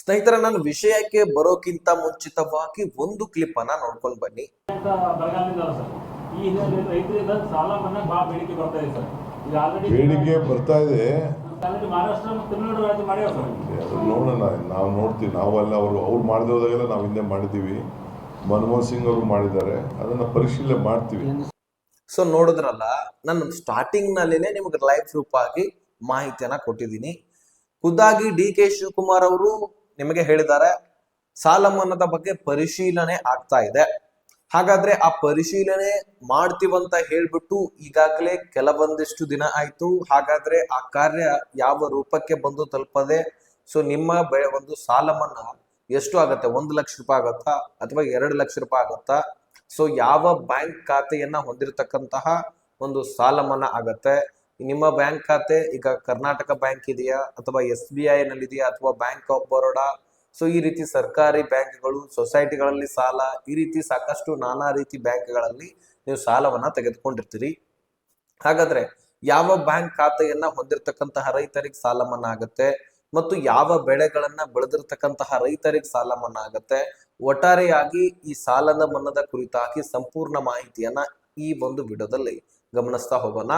ಸ್ನೇಹಿತರೆ, ನಾನು ವಿಷಯಕ್ಕೆ ಬರೋಕ್ಕಿಂತ ಮುಂಚಿತವಾಗಿ ಒಂದು ಕ್ಲಿಪ್ ಅನ್ನ ನೋಡ್ಕೊಂಡು ಬನ್ನಿ. ಬೇಡಿಕೆ ಬರ್ತಾ ಇದೆ, ನೋಡೋಣ. ನಾವು ನೋಡ್ತೀವಿ. ನಾವೆಲ್ಲ ಅವ್ರು ಮಾಡಿದೋದಾಗೆಲ್ಲ ನಾವು ಹಿಂದೆ ಮಾಡಿದ್ದೀವಿ. ಮನಮೋಹನ್ ಸಿಂಗ್ ಅವರು ಮಾಡಿದ್ದಾರೆ, ಅದನ್ನ ಪರಿಶೀಲನೆ ಮಾಡ್ತೀವಿ. ಸೊ ನೋಡಿದ್ರಲ್ಲ, ನಾನು ಸ್ಟಾರ್ಟಿಂಗ್ ನಲ್ಲಿನೇ ನಿಮ್ಗೆ ಲೈವ್ ಪ್ರೂಫ್ ಆಗಿ ಮಾಹಿತಿಯನ್ನ ಕೊಟ್ಟಿದ್ದೀನಿ. ಖುದ್ದಾಗಿ DK ಶಿವಕುಮಾರ್ ಅವರು ನಿಮಗೆ ಹೇಳಿದ್ದಾರೆ, ಸಾಲ ಮನ್ನಾದ ಬಗ್ಗೆ ಪರಿಶೀಲನೆ ಆಗ್ತಾ ಇದೆ. ಹಾಗಾದ್ರೆ ಆ ಪರಿಶೀಲನೆ ಮಾಡ್ತೀವಂತ ಹೇಳ್ಬಿಟ್ಟು ಈಗಾಗಲೇ ಕೆಲವೊಂದಿಷ್ಟು ದಿನ ಆಯ್ತು. ಹಾಗಾದ್ರೆ ಆ ಕಾರ್ಯ ಯಾವ ರೂಪಕ್ಕೆ ಬಂದು ತಲುಪದೆ? ಸೊ ನಿಮ್ಮ ಒಂದು ಸಾಲ ಮನ್ನಾ ಎಷ್ಟು ಆಗತ್ತೆ? 1 ಲಕ್ಷ ರೂಪಾಯಿ ಆಗತ್ತಾ ಅಥವಾ 2 ಲಕ್ಷ ರೂಪಾಯಿ ಆಗತ್ತಾ? ಸೊ ಯಾವ ಬ್ಯಾಂಕ್ ಖಾತೆಯನ್ನ ಹೊಂದಿರತಕ್ಕಂತಹ ಒಂದು ಸಾಲ ಮನ್ನಾ ಆಗತ್ತೆ? ನಿಮ್ಮ ಬ್ಯಾಂಕ್ ಖಾತೆ ಈಗ ಕರ್ನಾಟಕ ಬ್ಯಾಂಕ್ ಇದೆಯಾ ಅಥವಾ SBI ನಲ್ಲಿ ಇದೆಯಾ ಅಥವಾ ಬ್ಯಾಂಕ್ ಆಫ್ ಬರೋಡಾ? ಸೊ ಈ ರೀತಿ ಸರ್ಕಾರಿ ಬ್ಯಾಂಕ್ಗಳು, ಸೊಸೈಟಿಗಳಲ್ಲಿ ಸಾಲ, ಈ ರೀತಿ ಸಾಕಷ್ಟು ನಾನಾ ರೀತಿ ಬ್ಯಾಂಕ್ಗಳಲ್ಲಿ ನೀವು ಸಾಲವನ್ನ ತೆಗೆದುಕೊಂಡಿರ್ತೀರಿ. ಹಾಗಾದ್ರೆ ಯಾವ ಬ್ಯಾಂಕ್ ಖಾತೆಯನ್ನ ಹೊಂದಿರತಕ್ಕಂತಹ ರೈತರಿಗೆ ಸಾಲ ಮನ್ನಾ ಆಗತ್ತೆ ಮತ್ತು ಯಾವ ಬೆಳೆಗಳನ್ನ ಬೆಳೆದಿರ್ತಕ್ಕಂತಹ ರೈತರಿಗೆ ಸಾಲ ಮನ್ನಾ ಆಗತ್ತೆ? ಒಟ್ಟಾರೆಯಾಗಿ ಈ ಸಾಲದ ಮನ್ನಾದ ಕುರಿತಾಗಿ ಸಂಪೂರ್ಣ ಮಾಹಿತಿಯನ್ನ ಈ ಒಂದು ವಿಡಿಯೋದಲ್ಲಿ ಗಮನಿಸ್ತಾ ಹೋಗೋಣ.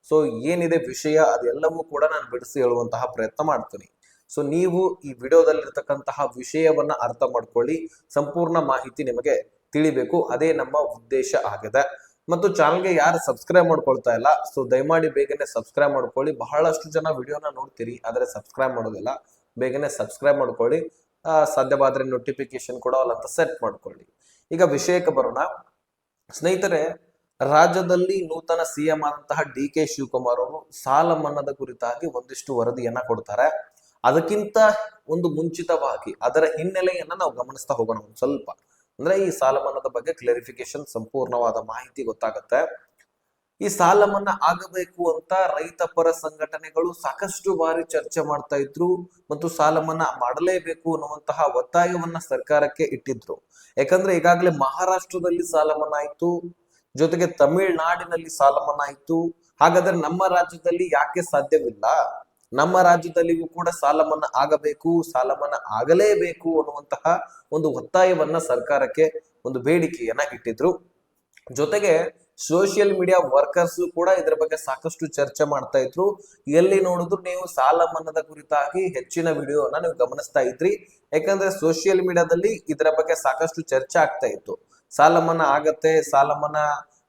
ಸೊ ಏನಿದೆ ವಿಷಯ ಅದೆಲ್ಲವೂ ಕೂಡ ನಾನು ಬಿಡಿಸಿ ಹೇಳುವಂತಹ ಪ್ರಯತ್ನ ಮಾಡ್ತೀನಿ. ಸೊ ನೀವು ಈ ವಿಡಿಯೋದಲ್ಲಿರ್ತಕ್ಕಂತಹ ವಿಷಯವನ್ನ ಅರ್ಥ ಮಾಡ್ಕೊಳ್ಳಿ, ಸಂಪೂರ್ಣ ಮಾಹಿತಿ ನಿಮಗೆ ತಿಳಿಬೇಕು, ಅದೇ ನಮ್ಮ ಉದ್ದೇಶ ಆಗಿದೆ. ಮತ್ತು ಚಾನಲ್ಗೆ ಯಾರು ಸಬ್ಸ್ಕ್ರೈಬ್ ಮಾಡ್ಕೊಳ್ತಾ ಇಲ್ಲ, ಸೊ ದಯಮಾಡಿ ಬೇಗನೆ ಸಬ್ಸ್ಕ್ರೈಬ್ ಮಾಡ್ಕೊಳ್ಳಿ. ಬಹಳಷ್ಟು ಜನ ವಿಡಿಯೋನ ನೋಡ್ತೀರಿ ಆದ್ರೆ ಸಬ್ಸ್ಕ್ರೈಬ್ ಮಾಡೋದಿಲ್ಲ, ಬೇಗನೆ ಸಬ್ಸ್ಕ್ರೈಬ್ ಮಾಡ್ಕೊಳ್ಳಿ. ಸಾಧ್ಯವಾದ್ರೆ ನೋಟಿಫಿಕೇಶನ್ ಕೂಡ ಅಂತ ಸೆಟ್ ಮಾಡ್ಕೊಳ್ಳಿ. ಈಗ ವಿಷಯಕ್ಕೆ ಬರೋಣ ಸ್ನೇಹಿತರೆ. ರಾಜ್ಯದಲ್ಲಿ ನೂತನ CM ಆದಂತಹ DK ಶಿವಕುಮಾರ್ ಅವರು ಸಾಲ ಮನ್ನಾದ ಕುರಿತಾಗಿ ಒಂದಿಷ್ಟು ವರದಿಯನ್ನ ಕೊಡ್ತಾರೆ. ಅದಕ್ಕಿಂತ ಒಂದು ಮುಂಚಿತವಾಗಿ ಅದರ ಹಿನ್ನೆಲೆಯನ್ನ ನಾವು ಗಮನಿಸ್ತಾ ಹೋಗೋಣ ಒಂದು ಸ್ವಲ್ಪ. ಅಂದ್ರೆ ಈ ಸಾಲ ಮನ್ನಾದ ಬಗ್ಗೆ ಕ್ಲಾರಿಫಿಕೇಶನ್, ಸಂಪೂರ್ಣವಾದ ಮಾಹಿತಿ ಗೊತ್ತಾಗತ್ತೆ. ಈ ಸಾಲ ಮನ್ನಾ ಆಗಬೇಕು ಅಂತ ರೈತ ಪರ ಸಂಘಟನೆಗಳು ಸಾಕಷ್ಟು ಬಾರಿ ಚರ್ಚೆ ಮಾಡ್ತಾ ಇದ್ರು ಮತ್ತು ಸಾಲ ಮನ್ನಾ ಮಾಡಲೇಬೇಕು ಅನ್ನುವಂತಹ ಒತ್ತಾಯವನ್ನ ಸರ್ಕಾರಕ್ಕೆ ಇಟ್ಟಿದ್ರು. ಯಾಕಂದ್ರೆ ಈಗಾಗಲೇ ಮಹಾರಾಷ್ಟ್ರದಲ್ಲಿ ಸಾಲ ಮನ್ನಾ ಆಯ್ತು, ಜೊತೆಗೆ ತಮಿಳುನಾಡಿನಲ್ಲಿ ಸಾಲ ಮನ್ನಾ ಆಯ್ತು. ಹಾಗಾದ್ರೆ ನಮ್ಮ ರಾಜ್ಯದಲ್ಲಿ ಯಾಕೆ ಸಾಧ್ಯವಿಲ್ಲ? ನಮ್ಮ ರಾಜ್ಯದಲ್ಲಿಯೂ ಕೂಡ ಸಾಲ ಮನ್ನಾ ಆಗಬೇಕು, ಸಾಲ ಮನ್ನಾ ಆಗಲೇಬೇಕು ಅನ್ನುವಂತಹ ಒಂದು ಒತ್ತಾಯವನ್ನ ಸರ್ಕಾರಕ್ಕೆ, ಒಂದು ಬೇಡಿಕೆಯನ್ನ ಇಟ್ಟಿದ್ರು. ಜೊತೆಗೆ ಸೋಷಿಯಲ್ ಮೀಡಿಯಾ ವರ್ಕರ್ಸ್ ಕೂಡ ಇದರ ಬಗ್ಗೆ ಸಾಕಷ್ಟು ಚರ್ಚೆ ಮಾಡ್ತಾ ಇದ್ರು. ಎಲ್ಲಿ ನೋಡಿದ್ರು ನೀವು ಸಾಲ ಮನ್ನಾದ ಕುರಿತಾಗಿ ಹೆಚ್ಚಿನ ವಿಡಿಯೋನ ನೀವು ಗಮನಿಸ್ತಾ ಇದ್ರಿ. ಯಾಕಂದ್ರೆ ಸೋಷಿಯಲ್ ಮೀಡಿಯಾದಲ್ಲಿ ಇದರ ಬಗ್ಗೆ ಸಾಕಷ್ಟು ಚರ್ಚೆ ಆಗ್ತಾ ಇತ್ತು. ಸಾಲ ಮನ್ನಾ ಆಗತ್ತೆ, ಸಾಲ ಮನ್ನಾ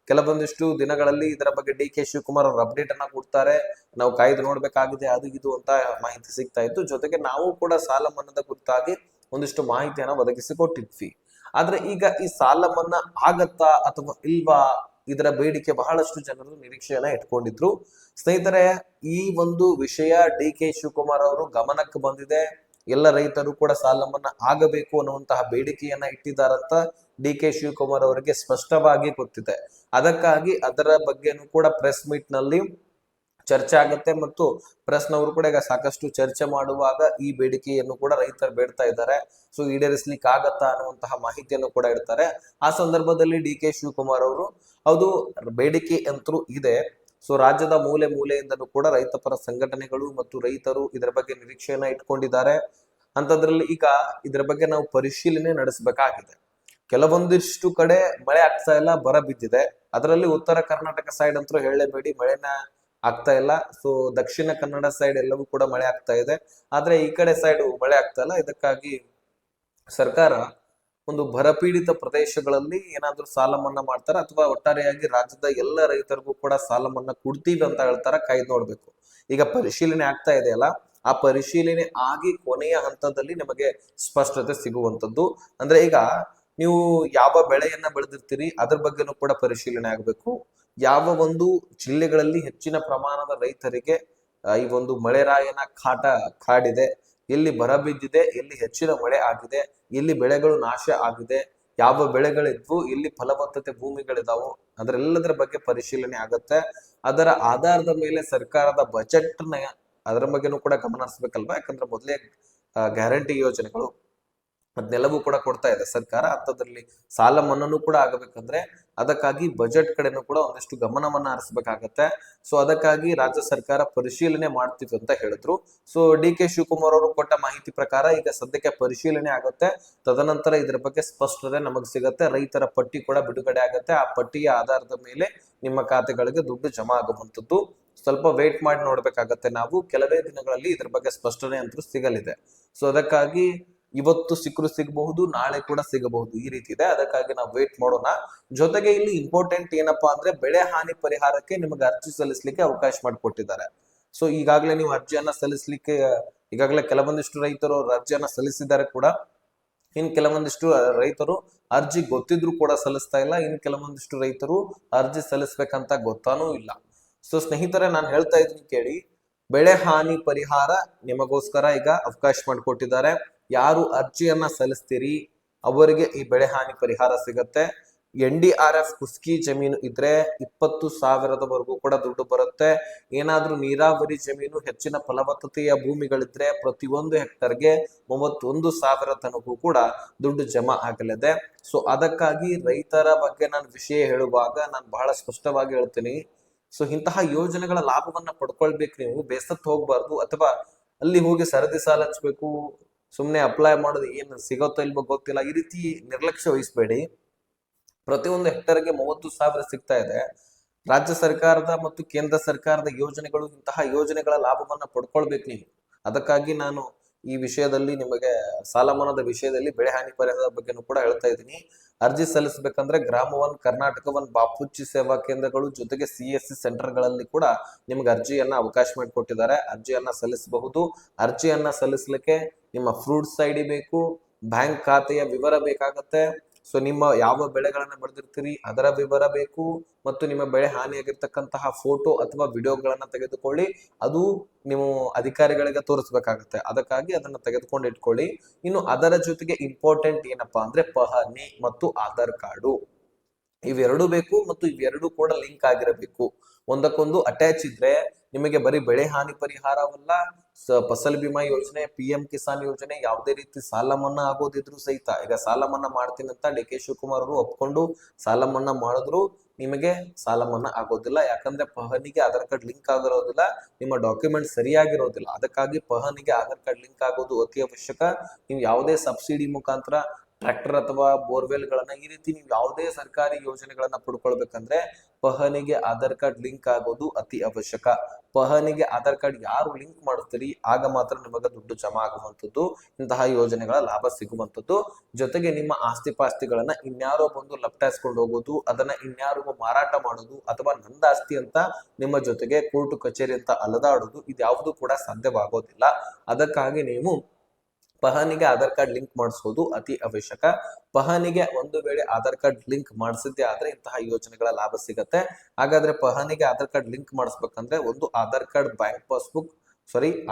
ಕೆಲವೊಂದಿಷ್ಟು ದಿನಗಳಲ್ಲಿ ಇದರ ಬಗ್ಗೆ DK ಶಿವಕುಮಾರ್ ಅವರು ಅಪ್ಡೇಟ್ ಅನ್ನ ಕೊಡ್ತಾರೆ, ನಾವು ಕಾಯ್ದು ನೋಡ್ಬೇಕಾಗಿದೆ, ಅದು ಇದು ಅಂತ ಮಾಹಿತಿ ಸಿಗ್ತಾ ಇತ್ತು. ಜೊತೆಗೆ ನಾವು ಕೂಡ ಸಾಲ ಮನ್ನಾದ ಕುರಿತಾಗಿ ಒಂದಿಷ್ಟು ಮಾಹಿತಿಯನ್ನ ಒದಗಿಸಿ ಕೊಟ್ಟಿದ್ವಿ. ಆದ್ರೆ ಈಗ ಈ ಸಾಲ ಮನ್ನಾ ಆಗತ್ತಾ ಅಥವಾ ಇಲ್ವಾ, ಇದರ ಬೇಡಿಕೆ ಬಹಳಷ್ಟು ಜನರು ನಿರೀಕ್ಷೆಯನ್ನ ಇಟ್ಕೊಂಡಿದ್ರು. ಸ್ನೇಹಿತರೆ, ಈ ಒಂದು ವಿಷಯ DK ಶಿವಕುಮಾರ್ ಅವರು ಗಮನಕ್ಕೆ ಬಂದಿದೆ. ಎಲ್ಲ ರೈತರು ಕೂಡ ಸಾಲ ಮನ್ನಾ ಆಗಬೇಕು ಅನ್ನುವಂತಹ ಬೇಡಿಕೆಯನ್ನ ಇಟ್ಟಿದ್ದಾರಂತ DK ಶಿವಕುಮಾರ್ ಅವರಿಗೆ ಸ್ಪಷ್ಟವಾಗಿ ಗೊತ್ತಿದೆ. ಅದಕ್ಕಾಗಿ ಅದರ ಬಗ್ಗೆನೂ ಕೂಡ ಪ್ರೆಸ್ ಮೀಟ್ ನಲ್ಲಿ ಚರ್ಚೆ ಆಗುತ್ತೆ ಮತ್ತು ಪ್ರೆಸ್ನವರು ಕೂಡ ಈಗ ಸಾಕಷ್ಟು ಚರ್ಚೆ ಮಾಡುವಾಗ ಈ ಬೇಡಿಕೆಯನ್ನು ಕೂಡ ರೈತರು ಬೇಡ್ತಾ ಇದ್ದಾರೆ. ಸೊ ಈಡೇರಿಸ್ಲಿಕ್ಕೆ ಆಗತ್ತಾ ಅನ್ನುವಂತಹ ಮಾಹಿತಿಯನ್ನು ಕೂಡ ಇಡ್ತಾರೆ. ಆ ಸಂದರ್ಭದಲ್ಲಿ DK ಶಿವಕುಮಾರ್ ಅವರು ಹೌದು, ಬೇಡಿಕೆ ಅಂತೂ ಇದೆ. ಸೊ ರಾಜ್ಯದ ಮೂಲೆ ಮೂಲೆಯಿಂದಲೂ ಕೂಡ ರೈತ ಪರ ಸಂಘಟನೆಗಳು ಮತ್ತು ರೈತರು ಇದರ ಬಗ್ಗೆ ನಿರೀಕ್ಷೆಯನ್ನ ಇಟ್ಕೊಂಡಿದ್ದಾರೆ. ಅಂತದ್ರಲ್ಲಿ ಈಗ ಇದರ ಬಗ್ಗೆ ನಾವು ಪರಿಶೀಲನೆ ನಡೆಸಬೇಕಾಗಿದೆ. ಕೆಲವೊಂದಿಷ್ಟು ಕಡೆ ಮಳೆ ಆಗ್ತಾ ಇಲ್ಲ, ಬರ ಬಿದ್ದಿದೆ. ಅದರಲ್ಲಿ ಉತ್ತರ ಕರ್ನಾಟಕ ಸೈಡ್ ಅಂತೂ ಹೇಳಲೇಬೇಡಿ, ಮಳೆನ ಆಗ್ತಾ ಇಲ್ಲ. ಸೊ ದಕ್ಷಿಣ ಕನ್ನಡ ಸೈಡ್ ಎಲ್ಲವೂ ಕೂಡ ಮಳೆ ಆಗ್ತಾ ಇದೆ, ಆದ್ರೆ ಈ ಕಡೆ ಸೈಡ್ ಮಳೆ ಆಗ್ತಾ ಇಲ್ಲ. ಇದಕ್ಕಾಗಿ ಸರ್ಕಾರ ಒಂದು ಬರಪೀಡಿತ ಪ್ರದೇಶಗಳಲ್ಲಿ ಏನಾದ್ರೂ ಸಾಲ ಮನ್ನಾ ಮಾಡ್ತಾರ ಅಥವಾ ಒಟ್ಟಾರೆಯಾಗಿ ರಾಜ್ಯದ ಎಲ್ಲ ರೈತರಿಗೂ ಕೂಡ ಸಾಲ ಮನ್ನಾ ಕೊಡ್ತೀವಿ ಅಂತ ಹೇಳ್ತಾರ, ಕಾಯ್ದು ನೋಡ್ಬೇಕು. ಈಗ ಪರಿಶೀಲನೆ ಆಗ್ತಾ ಇದೆಯಲ್ಲ, ಆ ಪರಿಶೀಲನೆ ಆಗಿ ಕೊನೆಯ ಹಂತದಲ್ಲಿ ನಿಮಗೆ ಸ್ಪಷ್ಟತೆ ಸಿಗುವಂತದ್ದು. ಅಂದ್ರೆ ಈಗ ನೀವು ಯಾವ ಬೆಳೆಯನ್ನ ಬೆಳೆದಿರ್ತೀರಿ ಅದ್ರ ಬಗ್ಗೆನೂ ಕೂಡ ಪರಿಶೀಲನೆ ಆಗಬೇಕು. ಯಾವ ಒಂದು ಜಿಲ್ಲೆಗಳಲ್ಲಿ ಹೆಚ್ಚಿನ ಪ್ರಮಾಣದ ರೈತರಿಗೆ ಈ ಒಂದು ಮಳೆರಾಯನ ಕಾಡಿದೆ, ಎಲ್ಲಿ ಬರ ಬಿದ್ದಿದೆ, ಎಲ್ಲಿ ಹೆಚ್ಚಿನ ಮಳೆ ಆಗಿದೆ, ಎಲ್ಲಿ ಬೆಳೆಗಳು ನಾಶ ಆಗಿದೆ, ಯಾವ ಬೆಳೆಗಳಿದ್ವು, ಎಲ್ಲಿ ಫಲವತ್ತತೆ ಭೂಮಿಗಳಿದಾವು, ಅದರೆಲ್ಲದರ ಬಗ್ಗೆ ಪರಿಶೀಲನೆ ಆಗುತ್ತೆ. ಅದರ ಆಧಾರದ ಮೇಲೆ ಸರ್ಕಾರದ ಬಜೆಟ್ ನ ಅದರ ಬಗ್ಗೆನೂ ಕೂಡ ಗಮನ ಹರಿಸ್ಬೇಕಲ್ವಾ. ಯಾಕಂದ್ರೆ ಮೊದಲೇ ಗ್ಯಾರಂಟಿ ಯೋಜನೆಗಳು ಅದನ್ನೆಲ್ಲವೂ ಕೂಡ ಕೊಡ್ತಾ ಇದೆ ಸರ್ಕಾರ. ಅಂಥದ್ರಲ್ಲಿ ಸಾಲ ಮನ್ನಾನು ಕೂಡ ಆಗಬೇಕಂದ್ರೆ ಅದಕ್ಕಾಗಿ ಬಜೆಟ್ ಕಡೆನೂ ಕೂಡ ಒಂದಿಷ್ಟು ಗಮನವನ್ನ ಹರಿಸಬೇಕಾಗತ್ತೆ. ಸೊ ಅದಕ್ಕಾಗಿ ರಾಜ್ಯ ಸರ್ಕಾರ ಪರಿಶೀಲನೆ ಮಾಡ್ತೀವಿ ಅಂತ ಹೇಳಿದ್ರು. ಸೊ DK ಶಿವಕುಮಾರ್ ಅವರು ಕೊಟ್ಟ ಮಾಹಿತಿ ಪ್ರಕಾರ ಈಗ ಸದ್ಯಕ್ಕೆ ಪರಿಶೀಲನೆ ಆಗುತ್ತೆ. ತದನಂತರ ಇದ್ರ ಬಗ್ಗೆ ಸ್ಪಷ್ಟತೆ ನಮಗೆ ಸಿಗತ್ತೆ. ರೈತರ ಪಟ್ಟಿ ಕೂಡ ಬಿಡುಗಡೆ ಆಗತ್ತೆ. ಆ ಪಟ್ಟಿಯ ಆಧಾರದ ಮೇಲೆ ನಿಮ್ಮ ಖಾತೆಗಳಿಗೆ ದುಡ್ಡು ಜಮಾ ಆಗುವಂತದ್ದು. ಸ್ವಲ್ಪ ವೇಟ್ ಮಾಡಿ ನೋಡ್ಬೇಕಾಗತ್ತೆ. ನಾವು ಕೆಲವೇ ದಿನಗಳಲ್ಲಿ ಇದ್ರ ಬಗ್ಗೆ ಸ್ಪಷ್ಟನೆ ಅಂತೂ ಸಿಗಲಿದೆ. ಸೊ ಅದಕ್ಕಾಗಿ ಇವತ್ತು ಸಿಕ್ಕರು ಸಿಗಬಹುದು, ನಾಳೆ ಕೂಡ ಸಿಗಬಹುದು, ಈ ರೀತಿ ಇದೆ. ಅದಕ್ಕಾಗಿ ನಾವು ವೇಟ್ ಮಾಡೋಣ. ಜೊತೆಗೆ ಇಲ್ಲಿ ಇಂಪಾರ್ಟೆಂಟ್ ಏನಪ್ಪಾ ಅಂದ್ರೆ ಬೆಳೆ ಹಾನಿ ಪರಿಹಾರಕ್ಕೆ ನಿಮಗೆ ಅರ್ಜಿ ಸಲ್ಲಿಸಲಿಕ್ಕೆ ಅವಕಾಶ ಮಾಡಿಕೊಟ್ಟಿದ್ದಾರೆ. ಸೊ ಈಗಾಗಲೇ ನೀವು ಅರ್ಜಿಯನ್ನ ಸಲ್ಲಿಸಲಿಕ್ಕೆ ಈಗಾಗಲೇ ಕೆಲವೊಂದಿಷ್ಟು ರೈತರು ಅವ್ರ ಅರ್ಜಿಯನ್ನ ಸಲ್ಲಿಸಿದ್ದಾರೆ ಕೂಡ. ಇನ್ ಕೆಲವೊಂದಿಷ್ಟು ರೈತರು ಅರ್ಜಿ ಗೊತ್ತಿದ್ರು ಕೂಡ ಸಲ್ಲಿಸ್ತಾ ಇಲ್ಲ. ಇನ್ ಕೆಲವೊಂದಿಷ್ಟು ರೈತರು ಅರ್ಜಿ ಸಲ್ಲಿಸ್ಬೇಕಂತ ಗೊತ್ತಾನೂ ಇಲ್ಲ. ಸೊ ಸ್ನೇಹಿತರೆ, ನಾನು ಹೇಳ್ತಾ ಇದ್ದೀನಿ ಕೇಳಿ. ಬೆಳೆ ಹಾನಿ ಪರಿಹಾರ ನಿಮಗೋಸ್ಕರ ಈಗ ಅವಕಾಶ ಮಾಡಿಕೊಟ್ಟಿದ್ದಾರೆ. ಯಾರು ಅರ್ಜಿಯನ್ನ ಸಲ್ಲಿಸ್ತೀರಿ ಅವರಿಗೆ ಈ ಬೆಳೆ ಹಾನಿ ಪರಿಹಾರ ಸಿಗತ್ತೆ. NDRF ಕುಸ್ಕಿ ಜಮೀನು ಇದ್ರೆ 20,000ವರೆಗೂ ಕೂಡ ದುಡ್ಡು ಬರುತ್ತೆ. ಏನಾದ್ರೂ ನೀರಾವರಿ ಜಮೀನು ಹೆಚ್ಚಿನ ಫಲವತ್ತತೆಯ ಭೂಮಿಗಳಿದ್ರೆ ಪ್ರತಿಯೊಂದು ಹೆಕ್ಟರ್ಗೆ 31,000 ತನಕೂ ಕೂಡ ದುಡ್ಡು ಜಮಾ ಆಗಲಿದೆ. ಸೊ ಅದಕ್ಕಾಗಿ ರೈತರ ಬಗ್ಗೆ ನಾನು ವಿಷಯ ಹೇಳುವಾಗ ನಾನು ಬಹಳ ಸ್ಪಷ್ಟವಾಗಿ ಹೇಳ್ತೀನಿ. ಸೊ ಇಂತಹ ಯೋಜನೆಗಳ ಲಾಭವನ್ನ ಪಡ್ಕೊಳ್ಬೇಕು. ನೀವು ಬೇಸತ್ತು ಹೋಗ್ಬಾರ್ದು, ಅಥವಾ ಅಲ್ಲಿ ಹೋಗಿ ಸರದಿ ಸಾಲ ಹಚ್ಬೇಕು, ಸುಮ್ನೆ ಅಪ್ಲೈ ಮಾಡೋದು ಏನು ಸಿಗೋತ್ತೋ ಇಲ್ವೋ ಗೊತ್ತಿಲ್ಲ, ಈ ರೀತಿ ನಿರ್ಲಕ್ಷ್ಯ ವಹಿಸಬೇಡಿ. ಪ್ರತಿಯೊಂದು ಹೆಕ್ಟರ್ಗೆ 30,000 ಸಿಗ್ತಾ ಇದೆ. ರಾಜ್ಯ ಸರ್ಕಾರದ ಮತ್ತು ಕೇಂದ್ರ ಸರ್ಕಾರದ ಯೋಜನೆಗಳು, ಇಂತಹ ಯೋಜನೆಗಳ ಲಾಭವನ್ನ ಪಡ್ಕೊಳ್ಬೇಕು ನೀವು. ಅದಕ್ಕಾಗಿ ನಾನು ಈ ವಿಷಯದಲ್ಲಿ ನಿಮಗೆ ಸಾಲ ಮನ್ನಾದ ವಿಷಯದಲ್ಲಿ ಬೆಳೆ ಹಾನಿ ಪರಿಹಾರದ ಬಗ್ಗೆನೂ ಕೂಡ ಹೇಳ್ತಾ ಇದ್ದೀನಿ. ಅರ್ಜಿ ಸಲ್ಲಿಸಬೇಕಂದ್ರೆ ಗ್ರಾಮ 1, ಕರ್ನಾಟಕ 1 ಬಾಪೂಜಿ ಸೇವಾ ಕೇಂದ್ರಗಳು ಜೊತೆಗೆ CSC ಸೆಂಟರ್ಗಳಲ್ಲಿ ಕೂಡ ನಿಮ್ಗೆ ಅರ್ಜಿಯನ್ನ ಅವಕಾಶ ಮಾಡಿಕೊಟ್ಟಿದ್ದಾರೆ. ಅರ್ಜಿಯನ್ನ ಸಲ್ಲಿಸಬಹುದು. ಅರ್ಜಿಯನ್ನ ಸಲ್ಲಿಸಲಿಕ್ಕೆ ನಿಮ್ಮ ಫ್ರೂಟ್ಸ್ ID ಬೇಕು, ಬ್ಯಾಂಕ್ ಖಾತೆಯ ವಿವರ ಬೇಕಾಗತ್ತೆ. ಸೊ ನಿಮ್ಮ ಯಾವ ಬೆಳೆಗಳನ್ನ ಬೆಳೆದಿರ್ತೀರಿ ಅದರ ವಿವರ ಬೇಕು, ಮತ್ತು ನಿಮ್ಮ ಬೆಳೆ ಹಾನಿಯಾಗಿರ್ತಕ್ಕಂತಹ ಫೋಟೋ ಅಥವಾ ವಿಡಿಯೋಗಳನ್ನ ತೆಗೆದುಕೊಳ್ಳಿ. ಅದು ನೀವು ಅಧಿಕಾರಿಗಳಿಗೆ ತೋರಿಸ್ಬೇಕಾಗತ್ತೆ. ಅದಕ್ಕಾಗಿ ಅದನ್ನ ತೆಗೆದುಕೊಂಡು ಇಟ್ಕೊಳ್ಳಿ. ಇನ್ನು ಅದರ ಜೊತೆಗೆ ಇಂಪಾರ್ಟೆಂಟ್ ಏನಪ್ಪಾ ಅಂದ್ರೆ ಪಹಣಿ ಮತ್ತು ಆಧಾರ್ ಕಾರ್ಡು, ಇವೆರಡು ಬೇಕು. ಮತ್ತು ಇವೆರಡು ಕೂಡ ಲಿಂಕ್ ಆಗಿರಬೇಕು, ಒಂದಕ್ಕೊಂದು ಅಟ್ಯಾಚ್ ಇದ್ರೆ ನಿಮಗೆ ಬರೀ ಬೆಳೆ ಹಾನಿ ಪರಿಹಾರವಲ್ಲ, ಫಸಲ್ ಬಿಮಾ ಯೋಜನೆ, PM ಕಿಸಾನ್ ಯೋಜನೆ, ಯಾವುದೇ ರೀತಿ ಸಾಲ ಮನ್ನಾ ಆಗೋದಿದ್ರು ಸಹಿತ. ಈಗ ಸಾಲ ಮನ್ನಾ ಮಾಡ್ತೀನಿ ಅಂತ DK ಶಿವಕುಮಾರ್ ಅವರು ಒಪ್ಕೊಂಡು ಸಾಲ ಮನ್ನಾ ಮಾಡಿದ್ರು, ನಿಮಗೆ ಸಾಲ ಮನ್ನಾ ಆಗೋದಿಲ್ಲ. ಯಾಕಂದ್ರೆ ಪಹಣಿಗೆ ಆಧಾರ್ ಕಾರ್ಡ್ ಲಿಂಕ್ ಆಗಿರೋದಿಲ್ಲ, ನಿಮ್ಮ ಡಾಕ್ಯುಮೆಂಟ್ ಸರಿಯಾಗಿರೋದಿಲ್ಲ. ಅದಕ್ಕಾಗಿ ಪಹಣಿಗೆ ಆಧಾರ್ ಕಾರ್ಡ್ ಲಿಂಕ್ ಆಗೋದು ಅತಿ ಅವಶ್ಯಕ. ನೀವು ಯಾವುದೇ ಸಬ್ಸಿಡಿ ಮುಖಾಂತರ ಟ್ರ್ಯಾಕ್ಟರ್ ಅಥವಾ ಬೋರ್ವೆಲ್ ಗಳನ್ನ, ಈ ರೀತಿ ನೀವು ಯಾವುದೇ ಸರ್ಕಾರಿ ಯೋಜನೆಗಳನ್ನ ಪಡ್ಕೊಳ್ಬೇಕಂದ್ರೆ ಪಹಣಿಗೆ ಆಧಾರ್ ಕಾರ್ಡ್ ಲಿಂಕ್ ಆಗೋದು ಅತಿ ಅವಶ್ಯಕ. ಪಹಣಿಗೆ ಆಧಾರ್ ಕಾರ್ಡ್ ಯಾರು ಲಿಂಕ್ ಮಾಡ್ತೀರಿ ಆಗ ಮಾತ್ರ ನಿಮಗೆ ದುಡ್ಡು ಜಮಾ ಆಗುವಂಥದ್ದು, ಇಂತಹ ಯೋಜನೆಗಳ ಲಾಭ ಸಿಗುವಂಥದ್ದು. ಜೊತೆಗೆ ನಿಮ್ಮ ಆಸ್ತಿ ಪಾಸ್ತಿಗಳನ್ನ ಇನ್ಯಾರೋ ಬಂದು ಲಪ್ಟಾಯಿಸ್ಕೊಂಡು ಹೋಗೋದು, ಅದನ್ನ ಇನ್ಯಾರಿಗೂ ಮಾರಾಟ ಮಾಡೋದು, ಅಥವಾ ನಂದಾಸ್ತಿ ಅಂತ ನಿಮ್ಮ ಜೊತೆಗೆ ಕೋರ್ಟು ಕಚೇರಿ ಅಂತ ಅಲದಾಡೋದು, ಇದ್ಯಾವುದು ಕೂಡ ಸಾಧ್ಯವಾಗೋದಿಲ್ಲ. ಅದಕ್ಕಾಗಿ ನೀವು ಪಹಣಿಗೆ ಆಧಾರ್ ಕಾರ್ಡ್ ಲಿಂಕ್ ಮಾಡಿಸೋದು ಅತಿ ಅವಶ್ಯಕ. ಪಹಣಿಗೆ ಒಂದು ವೇಳೆ ಆಧಾರ್ ಕಾರ್ಡ್ ಲಿಂಕ್ ಮಾಡಿಸಿದ್ದೆ ಆದ್ರೆ ಇಂತಹ ಯೋಜನೆಗಳ ಲಾಭ ಸಿಗತ್ತೆ. ಹಾಗಾದ್ರೆ ಪಹಣಿಗೆ ಆಧಾರ್ ಕಾರ್ಡ್ ಲಿಂಕ್ ಮಾಡಿಸ್ಬೇಕಂದ್ರೆ ಒಂದು Aadhaar card, bank passbook,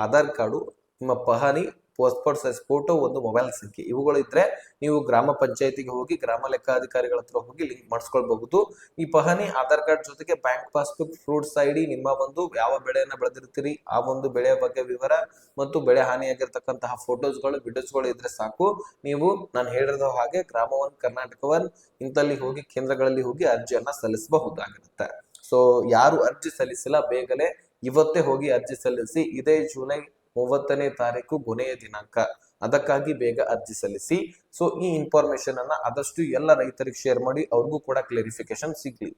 Aadhaar card, ನಿಮ್ಮ ಪಹಣಿ, ಪಾಸ್ಪೋರ್ಟ್ ಸೈಜ್ ಫೋಟೋ, ಒಂದು ಮೊಬೈಲ್ ಸಂಖ್ಯೆ, ಇವುಗಳು ಇದ್ರೆ ನೀವು ಗ್ರಾಮ ಪಂಚಾಯತಿಗೆ ಹೋಗಿ ಗ್ರಾಮ ಲೆಕ್ಕಾಧಿಕಾರಿಗಳ ಹತ್ರ ಹೋಗಿ ಲಿಂಕ್ ಮಾಡಿಸ್ಕೊಳ್ಬಹುದು. ಈ ಪಹಣಿ ಆಧಾರ್ ಕಾರ್ಡ್ ಜೊತೆಗೆ ಬ್ಯಾಂಕ್ ಪಾಸ್ಬುಕ್, ಫ್ರೂಟ್ಸ್ ID, ನಿಮ್ಮ ಒಂದು ಯಾವ ಬೆಳೆಯನ್ನ ಬೆಳೆದಿರ್ತೀರಿ ಆ ಒಂದು ಬೆಳೆಯ ಬಗ್ಗೆ ವಿವರ, ಮತ್ತು ಬೆಳೆ ಹಾನಿಯಾಗಿರ್ತಕ್ಕಂತಹ ಫೋಟೋಸ್ಗಳು, ವಿಡಿಯೋಸ್ಗಳು ಇದ್ರೆ ಸಾಕು. ನೀವು ನಾನು ಹೇಳಿರೋ ಹಾಗೆ ಗ್ರಾಮ 1, ಕರ್ನಾಟಕ 1 ಇಂತಲ್ಲಿ ಹೋಗಿ ಕೇಂದ್ರಗಳಲ್ಲಿ ಹೋಗಿ ಅರ್ಜಿಯನ್ನ ಸಲ್ಲಿಸಬಹುದಾಗಿರುತ್ತೆ. ಸೊ ಯಾರು ಅರ್ಜಿ ಸಲ್ಲಿಸಿಲ್ಲ ಬೇಗನೆ ಇವತ್ತೇ ಹೋಗಿ ಅರ್ಜಿ ಸಲ್ಲಿಸಿ. ಇದೇ ಜುಲೈ 30ನೇ ತಾರೀಕು ಕೊನೆಯ ದಿನಾಂಕ. ಅದಕ್ಕಾಗಿ ಬೇಗ ಅರ್ಜಿ ಸಲ್ಲಿಸಿ. ಸೊ ಈ ಇನ್ಫಾರ್ಮೇಶನ್ ಅನ್ನ ಆದಷ್ಟು ಎಲ್ಲ ರೈತರಿಗೆ ಶೇರ್ ಮಾಡಿ, ಅವ್ರಿಗೂ ಕೂಡ ಕ್ಲಾರಿಫಿಕೇಶನ್ ಸಿಗ್ಲಿ.